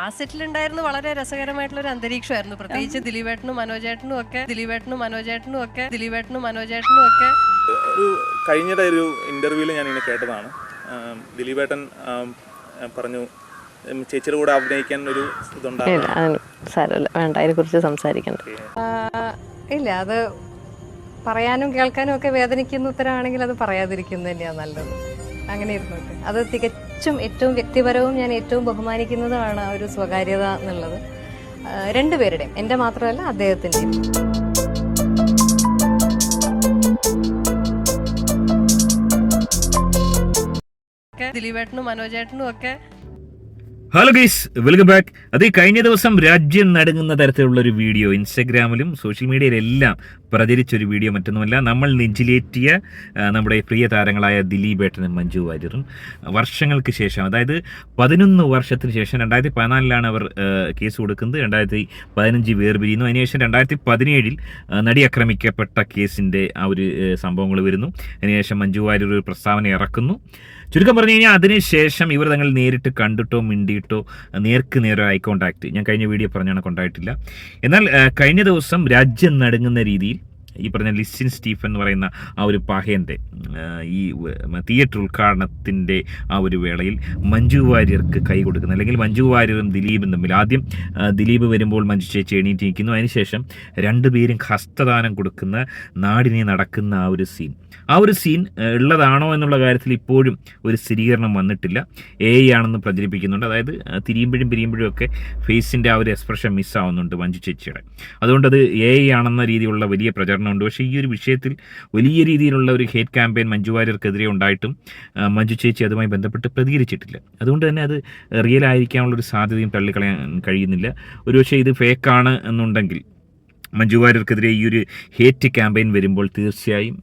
ആ സെറ്റിലുണ്ടായിരുന്നു വളരെ രസകരമായിട്ടുള്ള ഒരു അന്തരീക്ഷമായിരുന്നു. പ്രത്യേകിച്ച് ദിലീപേട്ടനും മനോജേട്ടനും ഒക്കെ ഒരു കഴിഞ്ഞ ഒരു ഇന്റർവ്യൂവിൽ ഞാൻ ഇങ്ങനെ കേട്ടതാണ്. ദിലീപേട്ടൻ പറഞ്ഞു ചേച്ചിയുടെ കൂടെ അഭിനയിക്കാൻ ഒരു ഇതുണ്ടായിരുന്നു. വേണ്ട, അതിനെ കുറിച്ച് സംസാരിക്കണ്ട. ഇല്ല, അത് പറയാനും കേൾക്കാനും ഒക്കെ വേദനിക്കുന്ന ഉത്തരമാണെങ്കിൽ അത് പറയാതിരിക്കുന്നത് തന്നെയാണ് നല്ലത്. അങ്ങനെ ഇരുന്നോട്ടെ. അത് തികച്ചും ഏറ്റവും വ്യക്തിപരവും ഞാൻ ഏറ്റവും ബഹുമാനിക്കുന്നതുമാണ് ആ ഒരു സ്വകാര്യത എന്നുള്ളത്. രണ്ടുപേരുടെയും, എൻ്റെ മാത്രമല്ല അദ്ദേഹത്തിൻ്റെയും. ദിലീപേട്ടനും മനോജേട്ടനും ഒക്കെ. Hello guys, welcome back. അത് കഴിഞ്ഞ ദിവസം രാജ്യം നടുങ്ങുന്ന തരത്തിലുള്ള ഒരു വീഡിയോ ഇൻസ്റ്റഗ്രാമിലും സോഷ്യൽ മീഡിയയിലെല്ലാം പ്രചരിച്ചൊരു വീഡിയോ മറ്റൊന്നുമല്ല, നമ്മൾ നെഞ്ചിലേറ്റിയ നമ്മുടെ പ്രിയ താരങ്ങളായ ദിലീപേട്ടനും മഞ്ജു വാര്യറും വർഷങ്ങൾക്ക് ശേഷം, അതായത് 11 വർഷത്തിന് ശേഷം 2014 അവർ കേസ് കൊടുക്കുന്നത്, 2015 വേർപിരിയുന്നു. അതിനുശേഷം 2017 നടി ആക്രമിക്കപ്പെട്ട കേസിൻ്റെ ആ ഒരു സംഭവങ്ങൾ വരുന്നു. അതിനുശേഷം മഞ്ജു വാര്യർ ഒരു പ്രസ്താവന ഇറക്കുന്നു. ചുരുക്കം പറഞ്ഞു കഴിഞ്ഞാൽ അതിനുശേഷം ഇവർ തങ്ങൾ നേരിട്ട് കണ്ടിട്ടോ മിണ്ടിയിട്ടോ നേർക്ക് നേരെ ഐ കോൺടാക്റ്റ് ഞാൻ കഴിഞ്ഞ വീഡിയോ പറഞ്ഞാണ് കൊണ്ടായിട്ടില്ല. എന്നാൽ കഴിഞ്ഞ ദിവസം രാജ്യം നടുങ്ങുന്ന രീതിയിൽ ഈ പറഞ്ഞ ലിസിൻ സ്റ്റീഫൻ എന്ന് പറയുന്ന ആ ഒരു പഹയൻ്റെ ഈ തിയേറ്റർ ഉദ്ഘാടനത്തിൻ്റെ ആ ഒരു വേളയിൽ മഞ്ജു വാര്യർക്ക് കൈ കൊടുക്കുന്ന, അല്ലെങ്കിൽ മഞ്ജു വാര്യറും ദിലീപും തമ്മിൽ ആദ്യം ദിലീപ് വരുമ്പോൾ മഞ്ജു ചേച്ചി എണീറ്റ് നിൽക്കുന്നു. അതിനുശേഷം രണ്ടുപേരും ഹസ്തദാനം കൊടുക്കുന്ന നാടിനെ നടക്കുന്ന ആ ഒരു സീൻ ഉള്ളതാണോ എന്നുള്ള കാര്യത്തിൽ ഇപ്പോഴും ഒരു സ്ഥിരീകരണം വന്നിട്ടില്ല. ആണെന്ന് പ്രചരിപ്പിക്കുന്നുണ്ട്. അതായത് പിരിയുമ്പോഴും ഒക്കെ ഫേസിൻ്റെ ആ ഒരു എക്സ്പ്രഷൻ മിസ്സാവുന്നുണ്ട് മഞ്ജു ചേച്ചിയുടെ. അതുകൊണ്ടത് ആണെന്ന രീതിയിലുള്ള വലിയ പ്രചരണം ഉണ്ട്. പക്ഷേ ഈ ഒരു വിഷയത്തിൽ വലിയ രീതിയിലുള്ള ഒരു ഹേറ്റ് ക്യാമ്പയിൻ മഞ്ജു വാര്യർക്കെതിരെ ഉണ്ടായിട്ടും മഞ്ജു ചേച്ചി അതുമായി ബന്ധപ്പെട്ട് പ്രതികരിച്ചിട്ടില്ല. അതുകൊണ്ട് തന്നെ അത് റിയൽ ആയിരിക്കാനുള്ളൊരു സാധ്യതയും തള്ളിക്കളയാൻ കഴിയുന്നില്ല. ഒരുപക്ഷെ ഇത് ഫേക്കാണ് എന്നുണ്ടെങ്കിൽ മഞ്ജു വാര്യർക്കെതിരെ ഈ ഒരു ഹേറ്റ് ക്യാമ്പയിൻ വരുമ്പോൾ തീർച്ചയായും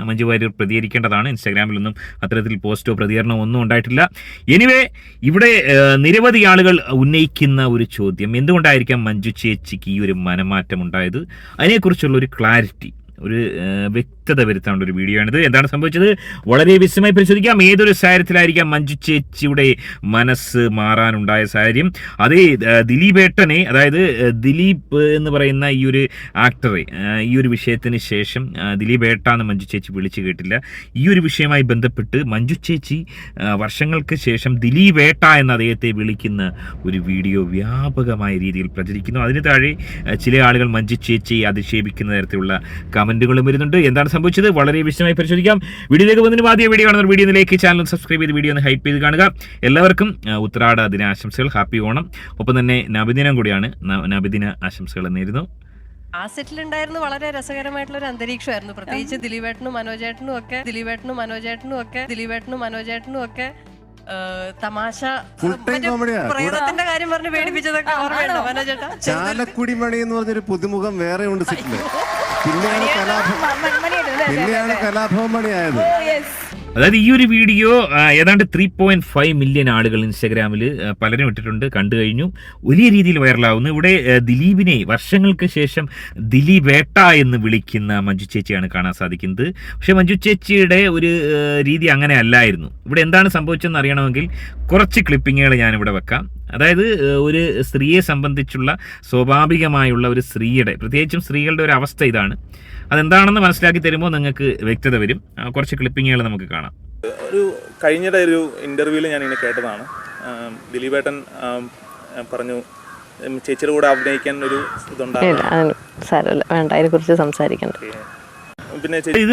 മഞ്ജു വാര്യർ പ്രതികരിക്കേണ്ടതാണ്. ഇൻസ്റ്റാഗ്രാമിലൊന്നും അത്തരത്തിൽ പോസ്റ്റോ പ്രതികരണമോ ഒന്നും ഉണ്ടായിട്ടില്ല. എനിവേ, ഇവിടെ നിരവധി ആളുകൾ ഉന്നയിക്കുന്ന ഒരു ചോദ്യം, എന്തുകൊണ്ടായിരിക്കാം മഞ്ജു ചേച്ചിക്ക് ഈ ഒരു മനമാറ്റം ഉണ്ടായത്? അതിനെക്കുറിച്ചുള്ള ഒരു ക്ലാരിറ്റി, ഒരു വ്യക്തത വരുത്താനുള്ള ഒരു വീഡിയോ ആണിത്. എന്താണ് സംഭവിച്ചത് വളരെ വിശദമായി പരിശോധിക്കാം. ഏതൊരു സാഹചര്യത്തിലായിരിക്കാം മഞ്ജു ചേച്ചിയുടെ മനസ്സ് മാറാനുണ്ടായ സാഹചര്യം? അതേ ദിലീപേട്ടനെ, അതായത് ദിലീപ് എന്ന് പറയുന്ന ഈ ഒരു ആക്ടറെ ഈ ഒരു വിഷയത്തിന് ശേഷം ദിലീപേട്ട എന്ന് മഞ്ജു ചേച്ചി വിളിച്ചു കേട്ടില്ല. ഈ ഒരു വിഷയവുമായി ബന്ധപ്പെട്ട് മഞ്ജു ചേച്ചി വർഷങ്ങൾക്ക് ശേഷം ദിലീപേട്ട എന്ന അദ്ദേഹത്തെ വിളിക്കുന്ന ഒരു വീഡിയോ വ്യാപകമായ രീതിയിൽ പ്രചരിക്കുന്നു. അതിന് താഴെ ചില ആളുകൾ മഞ്ജു ചേച്ചിയെ അധിക്ഷേപിക്കുന്ന തരത്തിലുള്ള കമന്റുകളും വരുന്നുണ്ട്. എന്താണ് സംഭവിച്ചത് വളരെ വിശദമായി പരിശോധിക്കാം. വീഡിയോയിലേക്ക് വന്നതിന് ആദ്യം വീഡിയോ കാണുന്ന വീഡിയോയിലേക്ക് ചാനൽ സബ്സ്ക്രൈബ് ചെയ്ത് വീഡിയോ ഒന്ന് ഹൈപ്പ് ചെയ്ത് കാണുക. എല്ലാവർക്കും ഉത്രാട ദിനാശംസകൾ, ഹാപ്പി ഓണം. ഒപ്പം തന്നെ നബിദിനം കൂടിയാണ്. നബിദിന ആശംസകൾ നേരുന്നു. ആ സെറ്റിലുണ്ടായിരുന്നു വളരെ രസകരമായിട്ടുള്ള ഒരു അന്തരീക്ഷമായിരുന്നു. പ്രത്യേകിച്ച് ദിലീപേട്ടനും മനോജേട്ടനും ഒക്കെ തമാശ പ്രേതത്തിന്റെ കാര്യം പറഞ്ഞ് പേടിപ്പിച്ചതൊക്കെ ഓർമ്മയുണ്ടോ മനോജേട്ടാ? ചാലക്കുടിമണി എന്ന് പറഞ്ഞൊരു പുതുമുഖം വേറെ ഉണ്ട് സെറ്റില്. പിന്നെയാണ് കലാഭവൻ മണിയായത്. അതായത് ഈ ഒരു വീഡിയോ ഏതാണ്ട് 3.5 മില്യൺ ആളുകൾ ഇൻസ്റ്റാഗ്രാമിൽ പലരും ഇട്ടിട്ടുണ്ട്, കണ്ടു കഴിഞ്ഞു. വലിയ രീതിയിൽ വൈറലാവുന്നു. ഇവിടെ ദിലീപിനെ വർഷങ്ങൾക്ക് ശേഷം ദിലീപേട്ട എന്ന് വിളിക്കുന്ന മഞ്ജു ചേച്ചിയാണ് കാണാൻ സാധിക്കുന്നത്. പക്ഷേ മഞ്ജു ചേച്ചിയുടെ ഒരു രീതി അങ്ങനെ അല്ലായിരുന്നു. ഇവിടെ എന്താണ് സംഭവിച്ചതെന്ന് അറിയണമെങ്കിൽ കുറച്ച് ക്ലിപ്പിങ്ങുകൾ ഞാനിവിടെ വെക്കാം. അതായത് ഒരു സ്ത്രീയെ സംബന്ധിച്ചുള്ള സ്വാഭാവികമായുള്ള ഒരു സ്ത്രീയുടെ, പ്രത്യേകിച്ചും സ്ത്രീകളുടെ ഒരു അവസ്ഥ ഇതാണ്. അതെന്താണെന്ന് മനസ്സിലാക്കി തരുമ്പോൾ നിങ്ങൾക്ക് വ്യക്തത വരും. കുറച്ച് ക്ലിപ്പിങ്ങുകൾ നമുക്ക് കാണാം. ഒരു കഴിഞ്ഞ ഒരു ഇന്റർവ്യൂവിൽ ഞാൻ ഇങ്ങനെ കേട്ടതാണ്. ദിലീപേട്ടൻ പറഞ്ഞു ചേച്ചിയുടെ കൂടെ അഭിനയിക്കാൻ ഒരു ഇതുണ്ടായിരുന്നു. വേണ്ട, അതിനെ കുറിച്ച് സംസാരിക്കണ്ട. പിന്നെ ഇത്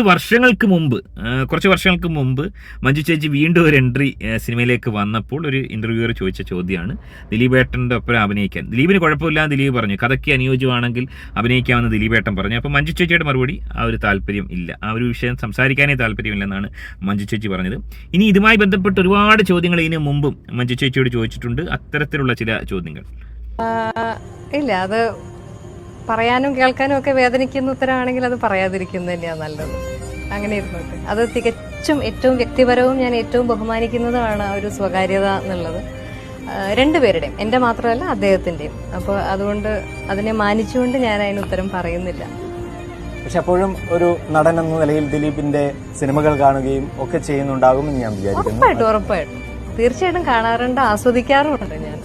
കുറച്ച് വർഷങ്ങൾക്ക് മുമ്പ് മഞ്ജു ചേച്ചി വീണ്ടും ഒരു എൻട്രി സിനിമയിലേക്ക് വന്നപ്പോൾ ഒരു ഇന്റർവ്യൂവർ ചോദിച്ച ചോദ്യമാണ് ദിലീപേട്ടൻ്റെ ഒപ്പം അഭിനയിക്കാൻ. ദിലീപിന് കുഴപ്പമില്ല, ദിലീപ് പറഞ്ഞു. കഥയ്ക്ക് അനുയോജ്യമാണെങ്കിൽ അഭിനയിക്കാമെന്ന് ദിലീപേട്ടൻ പറഞ്ഞു. അപ്പോൾ മഞ്ജു ചേച്ചിയുടെ മറുപടി ആ ഒരു താല്പര്യം ഇല്ല, ആ ഒരു വിഷയം സംസാരിക്കാനേ താല്പര്യമില്ലെന്നാണ് മഞ്ജു ചേച്ചി പറഞ്ഞത്. ഇനി ഇതുമായി ബന്ധപ്പെട്ട് ഒരുപാട് ചോദ്യങ്ങൾ ഇതിനു മുമ്പും മഞ്ജു ചേച്ചിയോട് ചോദിച്ചിട്ടുണ്ട്. അത്തരത്തിലുള്ള ചില ചോദ്യങ്ങൾ. ഇല്ല, അത് പറയാനും കേൾക്കാനും ഒക്കെ വേദനിക്കുന്ന ഉത്തരമാണെങ്കിൽ അത് പറയാതിരിക്കുന്നത് തന്നെയാണ് നല്ലത്. അങ്ങനെ ഇരുന്നോട്ടെ. അത് തികച്ചും ഏറ്റവും വ്യക്തിപരവും ഞാൻ ഏറ്റവും ബഹുമാനിക്കുന്നതുമാണ് ആ ഒരു സ്വകാര്യത എന്നുള്ളത്. രണ്ടുപേരുടെയും, എൻ്റെ മാത്രമല്ല അദ്ദേഹത്തിൻ്റെയും. അപ്പോൾ അതുകൊണ്ട് അതിനെ മാനിച്ചുകൊണ്ട് ഞാൻ അതിന് ഉത്തരം പറയുന്നില്ല. പക്ഷെ അപ്പോഴും ഒരു നടൻ എന്ന നിലയിൽ ദിലീപിന്റെ സിനിമകൾ കാണുകയും ഒക്കെ ചെയ്യുന്നുണ്ടാകുമെന്ന് ഞാൻ വിചാരിക്കുന്നു. ഉറപ്പായിട്ടും തീർച്ചയായിട്ടും കാണാറുണ്ട്, ആസ്വദിക്കാറുമുണ്ട് ഞാൻ.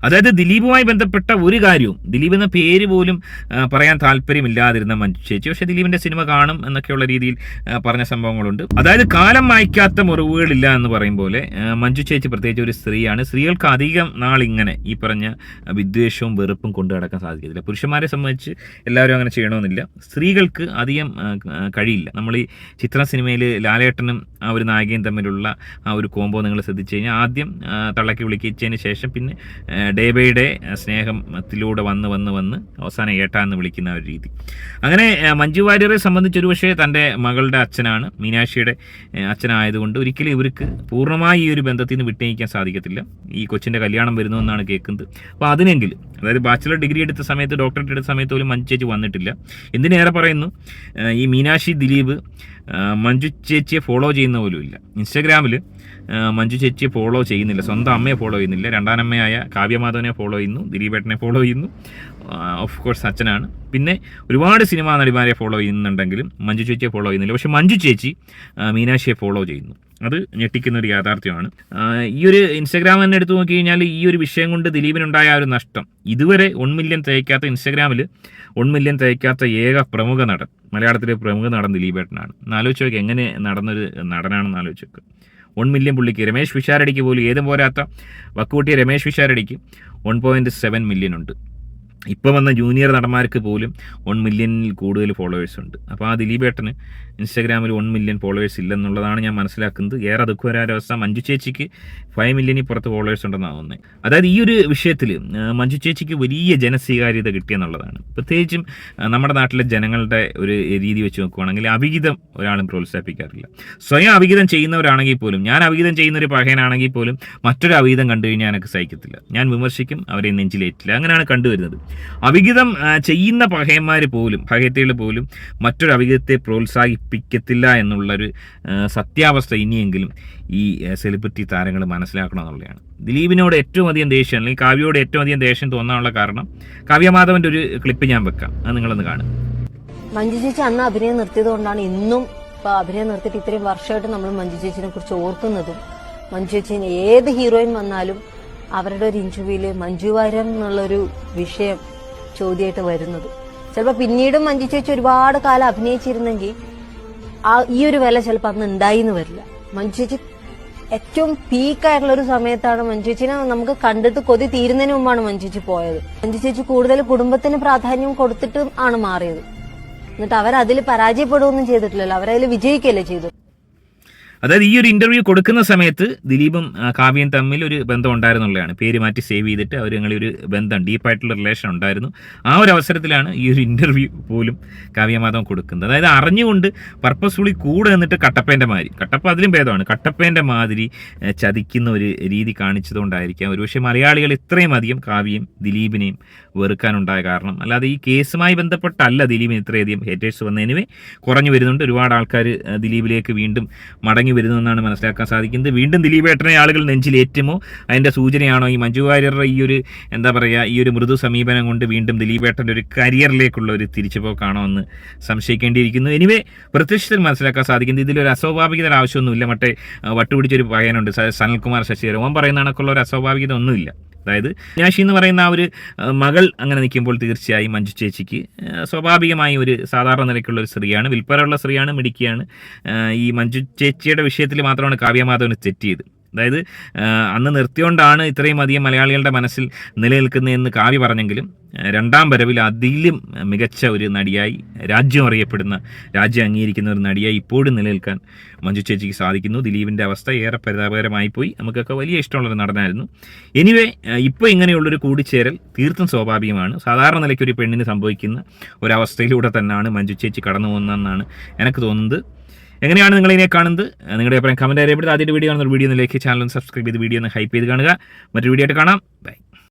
അതായത് ദിലീപുമായി ബന്ധപ്പെട്ട ഒരു കാര്യവും, ദിലീപ് എന്ന പേര് പോലും പറയാൻ താല്പര്യമില്ലാതിരുന്ന മഞ്ജു ചേച്ചി പക്ഷേ ദിലീപിന്റെ സിനിമ കാണും എന്നൊക്കെയുള്ള രീതിയിൽ പറഞ്ഞ സംഭവങ്ങളുണ്ട്. അതായത് കാലം മായ്ക്കാത്ത മുറിവുകളില്ല എന്ന് പറയും പോലെ മഞ്ജു ചേച്ചി പ്രത്യേകിച്ച് ഒരു സ്ത്രീയാണ്. സ്ത്രീകൾക്ക് അധികം നാളിങ്ങനെ ഈ പറഞ്ഞ വിദ്വേഷവും വെറുപ്പും കൊണ്ടു നടക്കാൻ സാധിക്കത്തില്ല. പുരുഷന്മാരെ സംബന്ധിച്ച് എല്ലാവരും അങ്ങനെ ചെയ്യണമെന്നില്ല. സ്ത്രീകൾക്ക് അധികം കഴിയില്ല. നമ്മൾ ഈ ചിത്രം സിനിമയിൽ ലാലേട്ടനും ആ ഒരു നായികയും തമ്മിലുള്ള ആ ഒരു കോംബോ നിങ്ങൾ ശ്രദ്ധിച്ചു കഴിഞ്ഞാൽ ആദ്യം തള്ളക്കി വിളിച്ചതിന് ശേഷം പിന്നെ ഡേ ബൈ ഡേ സ്നേഹത്തിലൂടെ വന്ന് അവസാനം ഏട്ടാന്ന് വിളിക്കുന്ന ഒരു രീതി. അങ്ങനെ മഞ്ജു വാര്യരെ സംബന്ധിച്ചൊരു പക്ഷേ തൻ്റെ മകളുടെ അച്ഛനാണ്, മീനാക്ഷിയുടെ അച്ഛനായതുകൊണ്ട് ഒരിക്കലും ഇവർക്ക് പൂർണ്ണമായി ഈ ഒരു ബന്ധത്തിൽ നിന്ന് വിട്ടയക്കാൻ സാധിക്കത്തില്ല. ഈ കൊച്ചിൻ്റെ കല്യാണം വരുന്നു എന്നാണ് കേൾക്കുന്നത്. അപ്പോൾ അതിനെങ്കിലും, അതായത് ബാച്ചിലർ ഡിഗ്രി എടുത്ത സമയത്ത്, ഡോക്ടറേറ്റ് എടുത്ത സമയത്ത് പോലും മഞ്ജു ചേച്ചി വന്നിട്ടില്ല. എന്തിനേറെ പറയുന്നു, ഈ മീനാക്ഷി ദിലീപ് മഞ്ജു ചേച്ചിയെ ഫോളോ ചെയ്യുന്ന പോലും ഇല്ല. ഇൻസ്റ്റാഗ്രാമിൽ മഞ്ജു ചേച്ചിയെ ഫോളോ ചെയ്യുന്നില്ല, സ്വന്തം അമ്മയെ ഫോളോ ചെയ്യുന്നില്ല. രണ്ടാനമ്മയായ കാവ്യമാധവനെ ഫോളോ ചെയ്യുന്നു, ദിലീപേട്ടനെ ഫോളോ ചെയ്യുന്നു, ഓഫ് കോഴ്സ് അച്ഛനാണ്. പിന്നെ ഒരുപാട് സിനിമാ നടിമാരെ ഫോളോ ചെയ്യുന്നുണ്ടെങ്കിലും മഞ്ജു ചേച്ചിയെ ഫോളോ ചെയ്യുന്നില്ല. പക്ഷേ മഞ്ജു ചേച്ചി മീനാക്ഷിയെ ഫോളോ ചെയ്യുന്നു. അത് ഞെട്ടിക്കുന്ന ഒരു യാഥാർത്ഥ്യമാണ്. ഈ ഒരു ഇൻസ്റ്റാഗ്രാം തന്നെ എടുത്തു നോക്കി കഴിഞ്ഞാൽ ഈ ഒരു വിഷയം കൊണ്ട് ദിലീപിനുണ്ടായ ആ ഒരു നഷ്ടം, ഇതുവരെ 1 മില്യൺ തികയ്ക്കാത്ത, ഇൻസ്റ്റാഗ്രാമിൽ 1 മില്യൺ തികയ്ക്കാത്ത ഏക പ്രമുഖ നടൻ, മലയാളത്തിലെ പ്രമുഖ നടൻ ദിലീപേട്ടനാണ്. എന്നാലോചിച്ച് നോക്കി എങ്ങനെ നടന്നൊരു നടനാണെന്ന് ആലോചിച്ച് നോക്കുക. 1 മില്യൺ പുള്ളിക്ക്. രമേശ് പിഷാരടിക്ക് പോലും ഏതും പോരാത്ത വക്കുകൂട്ടിയ രമേശ് പിഷാരടിക്ക് 1.7 മില്യൺ ഉണ്ട്. ഇപ്പം വന്ന ജൂനിയർ നടന്മാർക്ക് പോലും 1 മില്യണിൽ കൂടുതൽ ഫോളോവേഴ്സ് ഉണ്ട്. അപ്പോൾ ആ ദിലീപേട്ടന് ഇൻസ്റ്റാഗ്രാമിൽ 1 മില്യൺ ഫോളോവേഴ്സ് ഇല്ലെന്നുള്ളതാണ് ഞാൻ മനസ്സിലാക്കുന്നത്. ഏറെ ദുഃഖകരമായ മഞ്ജു ചേച്ചിക്ക് 5 മില്യണിൽ പുറത്ത് ഫോളോവേഴ്സ് ഉണ്ടെന്നാണ് തോന്നുന്നത്. അതായത് ഈ ഒരു വിഷയത്തിൽ മഞ്ജു ചേച്ചിക്ക് വലിയ ജനസ്വീകാര്യത കിട്ടിയെന്നുള്ളതാണ്. പ്രത്യേകിച്ചും നമ്മുടെ നാട്ടിലെ ജനങ്ങളുടെ ഒരു രീതി വെച്ച് നോക്കുകയാണെങ്കിൽ അവിഹിതം ഒരാളും പ്രോത്സാഹിപ്പിക്കാറില്ല. സ്വയം അവിഹിതം ചെയ്യുന്നവരാണെങ്കിൽ പോലും, ഞാൻ അവിഹിതം ചെയ്യുന്നൊരു പഹയനാണെങ്കിൽ പോലും മറ്റൊരു അവിഹിതം കണ്ടു കഴിഞ്ഞാൽ എനിക്ക് സഹിക്കത്തില്ല, ഞാൻ വിമർശിക്കും, അവരെ നെഞ്ചിലേറ്റില്ല. അങ്ങനെയാണ് കണ്ടുവരുന്നത്. അവിഹിതം ചെയ്യുന്ന പഹയന്മാർ പോലും, പഹയത്തികൾ പോലും മറ്റൊരു അവിഹിതത്തെ പ്രോത്സാഹിപ്പിക്കത്തില്ല എന്നുള്ളൊരു സത്യാവസ്ഥ ഇനിയെങ്കിലും ഈ സെലിബ്രിറ്റി താരങ്ങൾ മനസ്സിലാക്കണമെന്നുള്ളതാണ്. ദിലീപിനോട് ഏറ്റവും അധികം ദേഷ്യം, അല്ലെങ്കിൽ കാവ്യയോട് ഏറ്റവും അധികം ദേഷ്യം തോന്നാനുള്ള കാരണം കാവ്യമാധവൻ്റെ ഒരു ക്ലിപ്പ് ഞാൻ വെക്കാം, അത് നിങ്ങളൊന്ന് കാണും. മഞ്ജു ചേച്ചി അന്ന് അഭിനയം നിർത്തിയത് കൊണ്ടാണ് ഇന്നും അഭിനയം നിർത്തിയിട്ട് ഇത്രയും വർഷമായിട്ട് നമ്മൾ മഞ്ജു ചേച്ചിനെ കുറിച്ച് ഓർക്കുന്നതും. മഞ്ജു ചേച്ചിന് ഏത് ഹീറോയിൻ വന്നാലും അവരുടെ ഒരു ഇന്റർവ്യൂവില് മഞ്ജു വാര്യർ എന്നുള്ളൊരു വിഷയം ചോദ്യമായിട്ട് വരുന്നത്. ചിലപ്പോൾ പിന്നീടും മഞ്ജു ചേച്ചി ഒരുപാട് കാലം അഭിനയിച്ചിരുന്നെങ്കിൽ ഈ ഒരു വില ചിലപ്പോൾ അന്ന് ഉണ്ടായിന്ന് വരില്ല. മഞ്ജു ചേച്ചി ഏറ്റവും പീക്കായിട്ടുള്ള ഒരു സമയത്താണ് മഞ്ജു ചേച്ചിനെ നമുക്ക് കണ്ടിട്ട് കൊതി തീരുന്നതിന് മുമ്പാണ് മഞ്ജു ചേച്ചി പോയത്. മഞ്ജു ചേച്ചി കൂടുതൽ കുടുംബത്തിന് പ്രാധാന്യം കൊടുത്തിട്ട് ആണ് മാറിയത്. എന്നിട്ട് അവരതിൽ പരാജയപ്പെടുകയൊന്നും ചെയ്തിട്ടില്ലല്ലോ, അവരതിൽ വിജയിക്കുകയല്ലേ ചെയ്തു. അതായത് ഈ ഒരു ഇന്റർവ്യൂ കൊടുക്കുന്ന സമയത്ത് ദിലീപും കാവ്യയും തമ്മിൽ ഒരു ബന്ധം ഉണ്ടായിരുന്നുള്ളതാണ്. പേര് മാറ്റി സേവ് ചെയ്തിട്ട് അവർ ഞങ്ങളൊരു ബന്ധം, ഡീപ്പായിട്ടുള്ള റിലേഷൻ ഉണ്ടായിരുന്നു. ആ ഒരു അവസരത്തിലാണ് ഈ ഒരു ഇന്റർവ്യൂ പോലും കാവ്യമാധവൻ കൊടുക്കുന്നത്. അതായത് അറിഞ്ഞുകൊണ്ട് പർപ്പസ്ഫുള്ളി കൂടെ നിന്നിട്ട് കട്ടപ്പേൻ്റെ മാതിരി, കട്ടപ്പ അതിലും ഭേദമാണ്, കട്ടപ്പേൻ്റെ മാതിരി ചതിക്കുന്ന ഒരു രീതി കാണിച്ചതുകൊണ്ടായിരിക്കാം ഒരുപക്ഷെ മലയാളികൾ ഇത്രയും അധികം കാവ്യയും ദിലീപിനെയും വെറുക്കാനുണ്ടായ കാരണം. അല്ലാതെ ഈ കേസുമായി ബന്ധപ്പെട്ടല്ല ദിലീപിന് ഇത്രയധികം ഹേറ്റേഴ്സ് വന്നതിനുവേ കുറഞ്ഞു വരുന്നുണ്ട്. ഒരുപാട് ആൾക്കാർ ദിലീപിലേക്ക് വീണ്ടും മടങ്ങി വരുന്നതെന്നാണ് മനസ്സിലാക്കാൻ സാധിക്കുന്നത്. വീണ്ടും ദിലീപേട്ടനെ ആളുകൾ നെഞ്ചിലേറ്റുമോ അതിൻ്റെ സൂചനയാണോ ഈ മഞ്ജു വാര്യരുടെ ഈ ഒരു എന്താ പറയുക, ഈ ഒരു മൃദു സമീപനം കൊണ്ട് വീണ്ടും ദിലീപേട്ടൻ്റെ ഒരു കരിയറിലേക്കുള്ള ഒരു തിരിച്ചുപോക്കാണോ എന്ന് സംശയിക്കേണ്ടിയിരിക്കുന്നു. എനിവേ പ്രത്യക്ഷത്തിൽ മനസ്സിലാക്കാൻ സാധിക്കുന്നത് ഇതിലൊരു അസ്വാഭാവികത ആവശ്യമൊന്നുമില്ല. മറ്റേ വട്ടുപിടിച്ചൊരു പയ്യനുണ്ട് സനൽകുമാർ ശശിധരൻ, ഓൻ പറയുന്ന കണക്കുള്ള ഒരു അസ്വാഭാവികത ഒന്നുമില്ല. അതായത് മീനാക്ഷി എന്ന് പറയുന്ന ആ ഒരു മകൾ അങ്ങനെ നിൽക്കുമ്പോൾ തീർച്ചയായും മഞ്ജു ചേച്ചിക്ക് സ്വാഭാവികമായി ഒരു സാധാരണ നിലയ്ക്കുള്ള ഒരു സ്ത്രീയാണ്, വിൽപ്പനയുള്ള സ്ത്രീയാണ്, മിടുക്കിയാണ്. ഈ മഞ്ജു ചേച്ചിയുടെ വിഷയത്തിൽ മാത്രമാണ് കാവ്യമാധവന് തെറ്റ് ചെയ്ത്. അതായത് അന്ന് നിർത്തിയോണ്ടാണ് ഇത്രയും അധികം മലയാളികളുടെ മനസ്സിൽ നിലനിൽക്കുന്നതെന്ന് കാവ്യ പറഞ്ഞെങ്കിലും രണ്ടാം വരവിൽ അതിലും മികച്ച ഒരു നടിയായി, രാജ്യം അറിയപ്പെടുന്ന, രാജ്യം അംഗീകരിക്കുന്ന ഒരു നടിയായി ഇപ്പോഴും നിലനിൽക്കാൻ മഞ്ജു ചേച്ചിക്ക് സാധിക്കുന്നു. ദിലീപിൻ്റെ അവസ്ഥ ഏറെ പരിതാപകരമായിപ്പോയി. നമുക്കൊക്കെ വലിയ ഇഷ്ടമുള്ളൊരു നടനായിരുന്നു. എനിവേ ഇപ്പോൾ ഇങ്ങനെയുള്ളൊരു കൂടിച്ചേരൽ തീർത്തും സ്വാഭാവികമാണ്. സാധാരണ നിലയ്ക്ക് ഒരു പെണ്ണിന് സംഭവിക്കുന്ന ഒരവസ്ഥയിലൂടെ തന്നെയാണ് മഞ്ജു ചേച്ചി കടന്നു പോകുന്നതെന്നാണ് എനിക്ക് തോന്നുന്നത്. എങ്ങനെയാണ് നിങ്ങളിതിനെ കാണുന്നത്? നിങ്ങളുടെ അഭിപ്രായം കമൻറ്റ് അറിയപ്പെടുന്നത്. ആദ്യത്തെ വീഡിയോ കാണുന്ന ഒരു വീഡിയോ ഒന്ന് ലൈക്ക്, ചാനൽ ഒന്ന് സബ്സ്ക്രൈബ് ചെയ്ത് വീഡിയോ ഒന്ന് ഹൈപ്പ് ചെയ്ത് കാണുക. മറ്റൊരു വീഡിയോ ആയിട്ട് കാണാം. ബൈ.